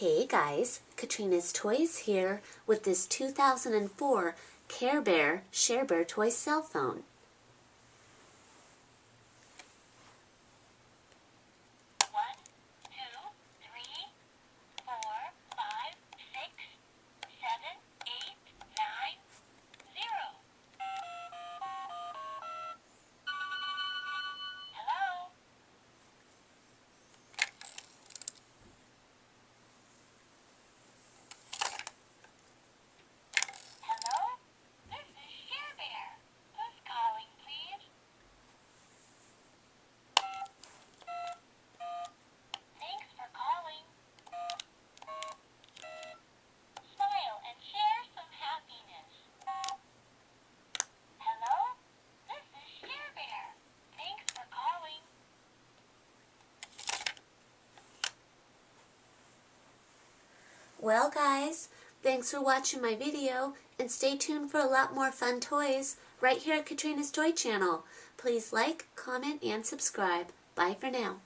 Hey guys, Katrina's Toys here with this 2004 Care Bear Share Bear toy cell phone. Well guys, thanks for watching my video and stay tuned for a lot more fun toys right here at Katrina's Toy Channel. Please like, comment, and subscribe. Bye for now.